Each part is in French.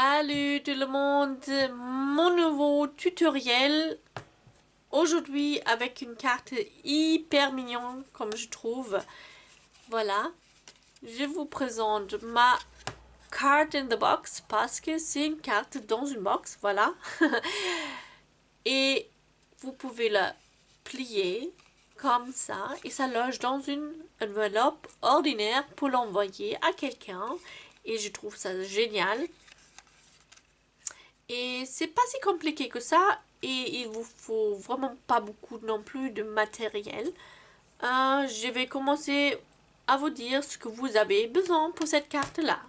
Salut tout le monde, mon nouveau tutoriel aujourd'hui avec une carte hyper mignonne comme je trouve. Voilà, je vous présente ma card in the box parce que c'est une carte dans une box, voilà. Et vous pouvez la plier comme ça et ça loge dans une enveloppe ordinaire pour l'envoyer à quelqu'un et je trouve ça génial. Et c'est pas si compliqué que ça et il vous faut vraiment pas beaucoup non plus de matériel. Je vais commencer à vous dire ce que vous avez besoin pour cette carte là.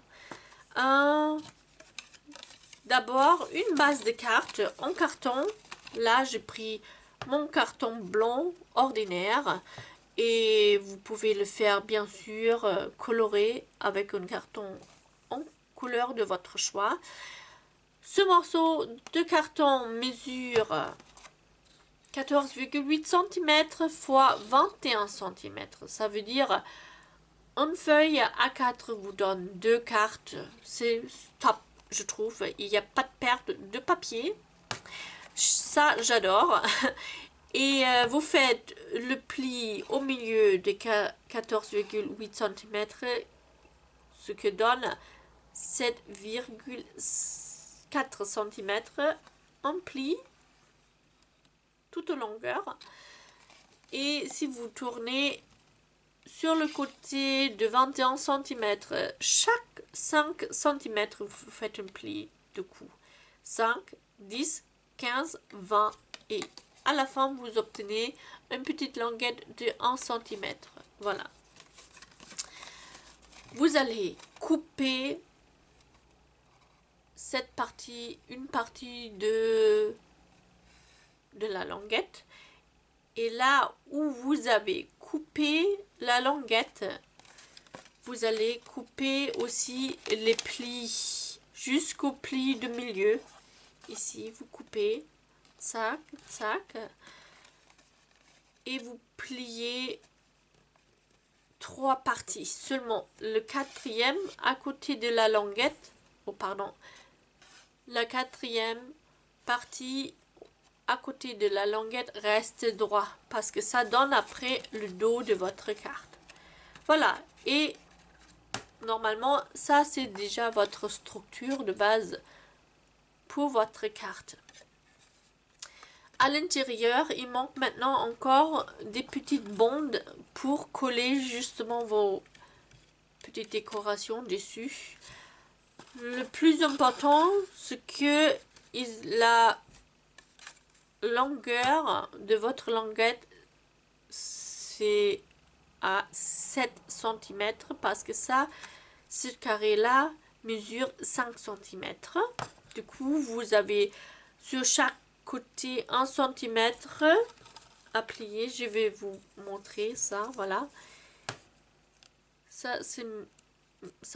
D'abord une base de cartes en carton. Là j'ai pris mon carton blanc ordinaire et vous pouvez le faire bien sûr coloré avec un carton en couleur de votre choix. Ce morceau de carton mesure 14,8 cm x 21 cm. Ça veut dire une feuille A4 vous donne deux cartes. C'est top, je trouve. Il n'y a pas de perte de papier. Ça, j'adore. Et vous faites le pli au milieu de 14,8 cm, ce que donne 7,4 cm en pli toute longueur. Et si vous tournez sur le côté de 21 cm, chaque 5 cm vous faites un pli de cou. 5, 10, 15, 20 et à la fin vous obtenez une petite longueur de 1 cm. Voilà. Vous allez couper cette partie, une partie de la languette. Et là où vous avez coupé la languette, vous allez couper aussi les plis jusqu'au pli de milieu. Ici, vous coupez, tac, tac, et vous pliez trois parties. Seulement le quatrième à côté de la languette, oh pardon, la quatrième partie à côté de la languette reste droit parce que ça donne après le dos de votre carte. Voilà, et normalement ça c'est déjà votre structure de base pour votre carte. À l'intérieur, il manque maintenant encore des petites bandes pour coller justement vos petites décorations dessus. Le plus important, c'est que la longueur de votre languette c'est à 7 cm parce que ça, ce carré là mesure 5 cm. Du coup, vous avez sur chaque côté 1 cm à plier. Je vais vous montrer ça, voilà. Ça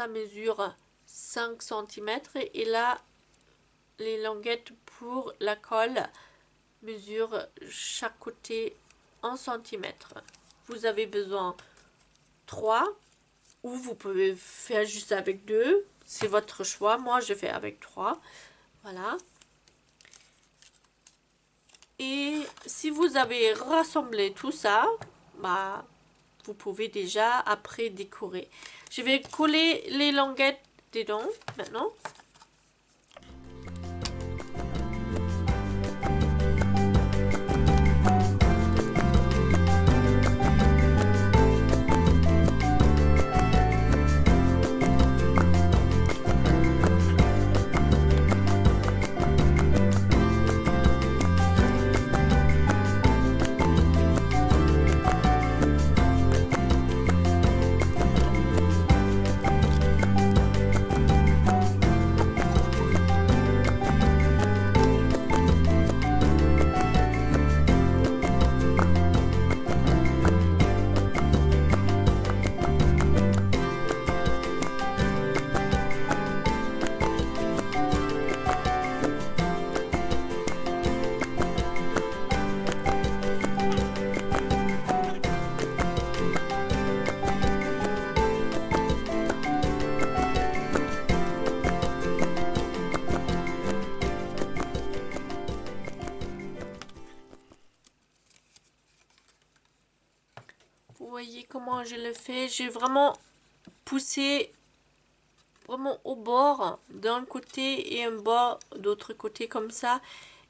mesure 5 cm et là, les languettes pour la colle mesure chaque côté 1 cm. Vous avez besoin 3 ou vous pouvez faire juste avec 2. C'est votre choix. Moi, je fais avec 3. Voilà. Et si vous avez rassemblé tout ça, bah, vous pouvez déjà après décorer. Je vais coller les languettes dedans maintenant. je le fais, j'ai vraiment poussé vraiment au bord d'un côté et un bord d'autre côté, comme ça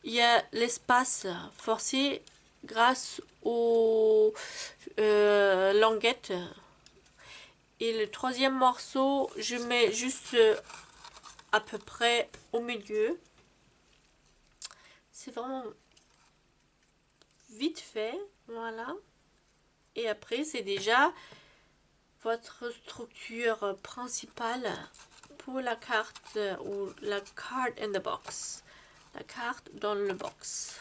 il y a l'espace forcé grâce aux languettes. Et le troisième morceau, je mets juste à peu près au milieu. C'est vraiment vite fait, voilà. Et après, c'est déjà votre structure principale pour la carte ou la card in the box. La carte dans le box.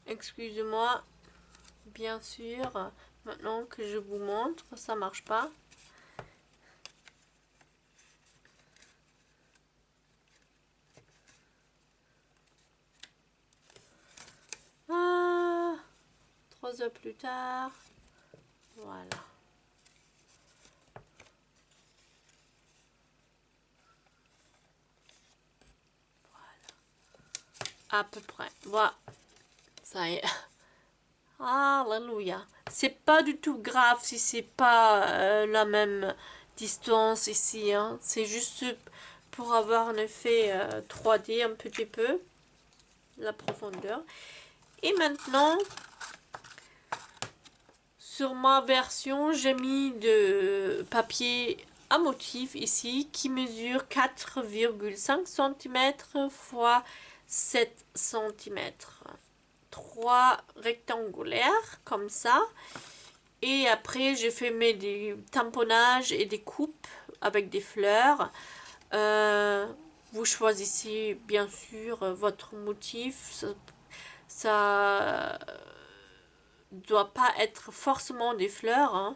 Excusez-moi, bien sûr, maintenant que je vous montre, ça marche pas. Ah, 3 heures plus tard, voilà. À peu près, voilà, ça y est. Alléluia. C'est pas du tout grave si c'est pas la même distance ici, hein. C'est juste pour avoir un effet 3D un petit peu, la profondeur. Et maintenant, sur ma version, j'ai mis de papier à motif ici qui mesure 4,5 cm x 7 cm. 3 rectangulaires comme ça. Et après, j'ai fait des tamponnages et des coupes avec des fleurs. Vous choisissez bien sûr votre motif. Ça doit pas être forcément des fleurs, hein.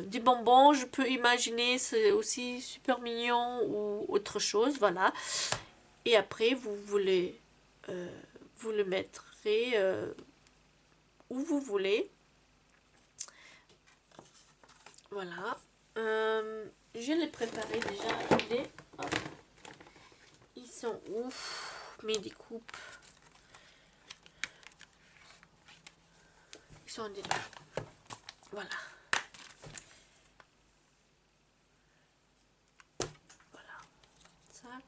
Des bonbons, je peux imaginer, c'est aussi super mignon ou autre chose, voilà. Et après, vous le mettrez où vous voulez. Voilà. Je l'ai préparé déjà. Attendez. Hop. Ils sont ouf. Mes découpes. Ils sont dedans. Voilà. Voilà. Tac.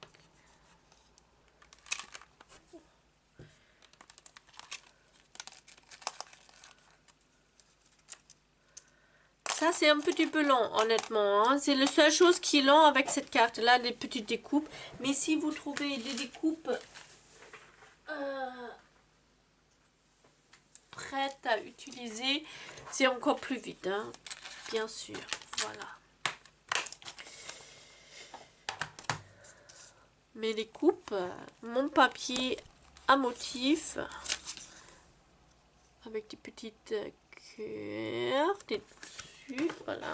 Ça, c'est un petit peu long, honnêtement, hein. C'est la seule chose qui est long avec cette carte-là, les petites découpes. Mais si vous trouvez des découpes prêtes à utiliser, c'est encore plus vite, hein. Bien sûr. Voilà. Mes découpes, mon papier à motif, avec des petites cœurs dessus, voilà.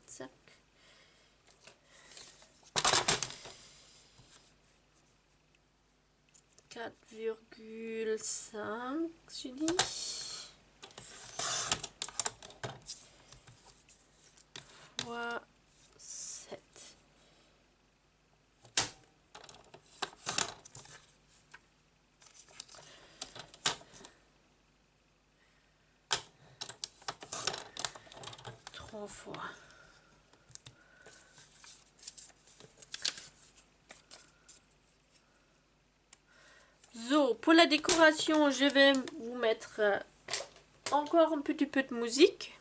Zac. Quatre virgule cinq, j'ai dit. Fois 7. Fois. So, pour la décoration, je vais vous mettre encore un petit peu de musique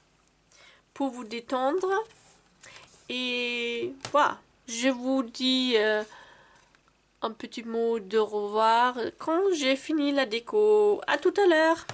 pour vous détendre. Et voilà, je vous dis un petit mot de revoir quand j'ai fini la déco. À tout à l'heure.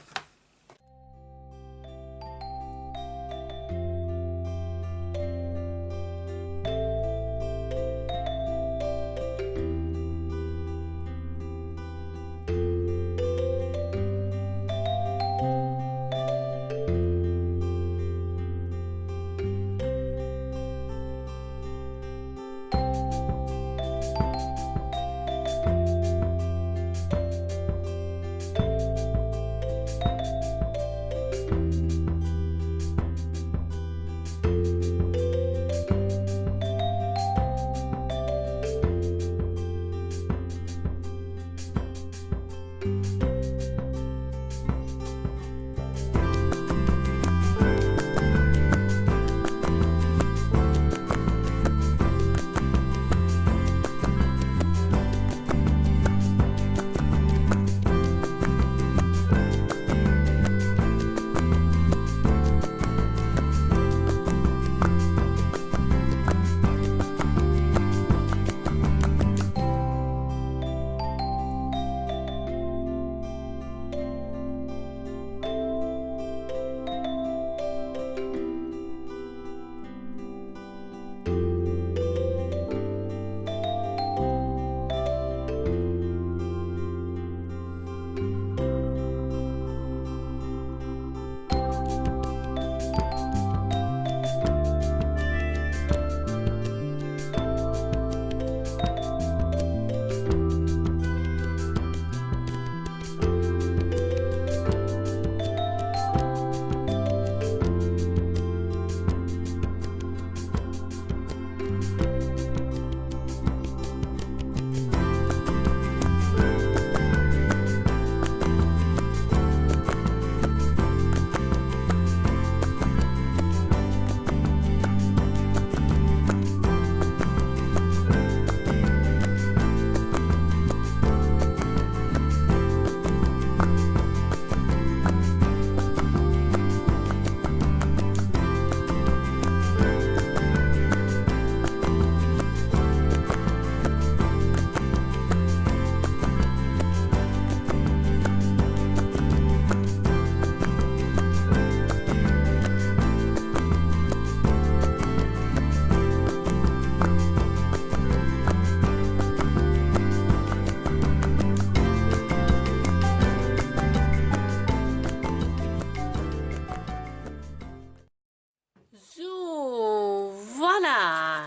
Voilà.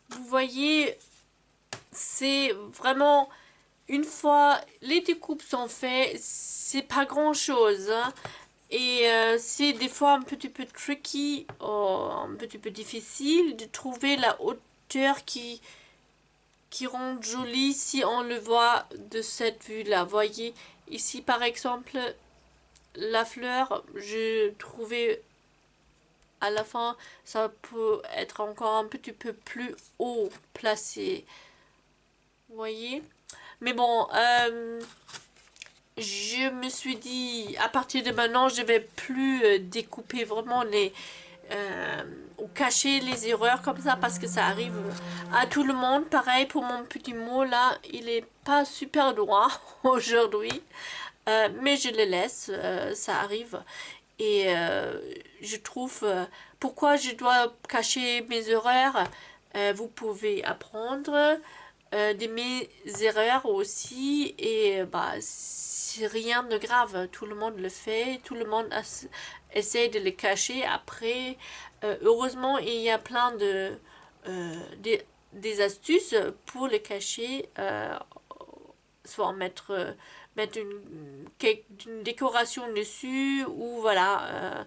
Vous voyez, c'est vraiment, une fois les découpes sont faites, c'est pas grand chose, hein. Et c'est des fois un petit peu tricky, un petit peu difficile de trouver la hauteur qui rend joli si on le voit de cette vue-là. Voyez, ici par exemple, la fleur, je trouvais à la fin, ça peut être encore un petit peu plus haut placé. Vous voyez? Mais bon, je me suis dit, à partir de maintenant, je vais plus découper vraiment ou cacher les erreurs comme ça parce que ça arrive à tout le monde. Pareil pour mon petit mot là, il est pas super droit aujourd'hui, mais je le laisse, ça arrive. Et je trouve, pourquoi je dois cacher mes erreurs? Vous pouvez apprendre de mes erreurs aussi, et bah c'est rien de grave, tout le monde le fait, tout le monde essaie de les cacher. Après, heureusement il y a plein des astuces pour les cacher, soit mettre une décoration dessus, ou voilà,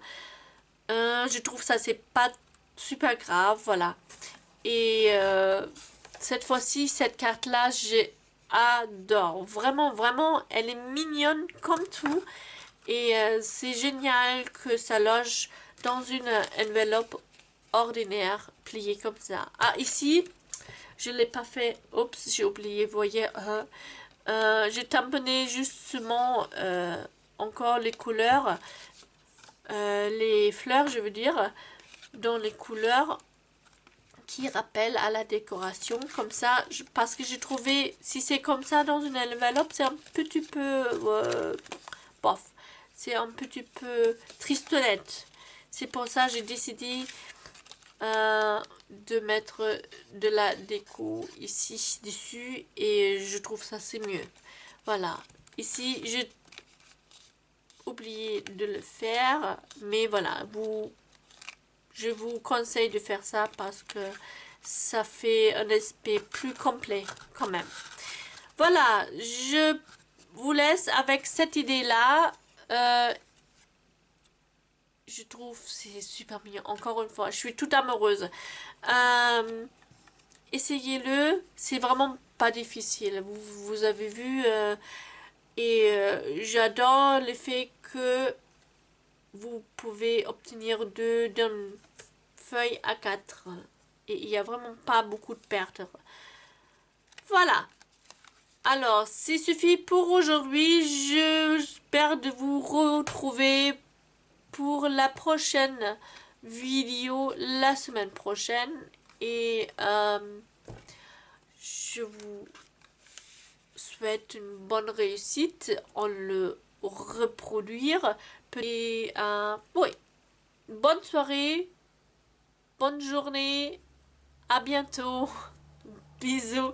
je trouve ça c'est pas super grave, voilà. Et cette fois-ci, cette carte-là, j'adore. Vraiment, vraiment, elle est mignonne comme tout. Et c'est génial que ça loge dans une enveloppe ordinaire, pliée comme ça. Ah, ici, je ne l'ai pas fait. Oups, j'ai oublié, vous voyez. J'ai tamponné justement encore les couleurs. Les fleurs, je veux dire, dans les couleurs qui rappelle à la décoration, comme ça, parce que j'ai trouvé, si c'est comme ça dans une enveloppe, c'est un petit peu bof, c'est un petit peu tristonnette. C'est pour ça que j'ai décidé de mettre de la déco ici dessus, et je trouve ça c'est mieux. Voilà, ici j'ai oublié de le faire, mais voilà, je vous conseille de faire ça parce que ça fait un aspect plus complet quand même. Voilà, je vous laisse avec cette idée-là. Je trouve c'est super mignon. Encore une fois, je suis toute amoureuse. Essayez-le, c'est vraiment pas difficile. Vous avez vu, et j'adore le fait que vous pouvez obtenir d'une feuille A4. Et il n'y a vraiment pas beaucoup de pertes. Voilà. Alors, c'est suffit pour aujourd'hui. J'espère de vous retrouver pour la prochaine vidéo la semaine prochaine. Et je vous souhaite une bonne réussite en le reproduire. Et oui, bonne soirée, bonne journée, à bientôt, bisous.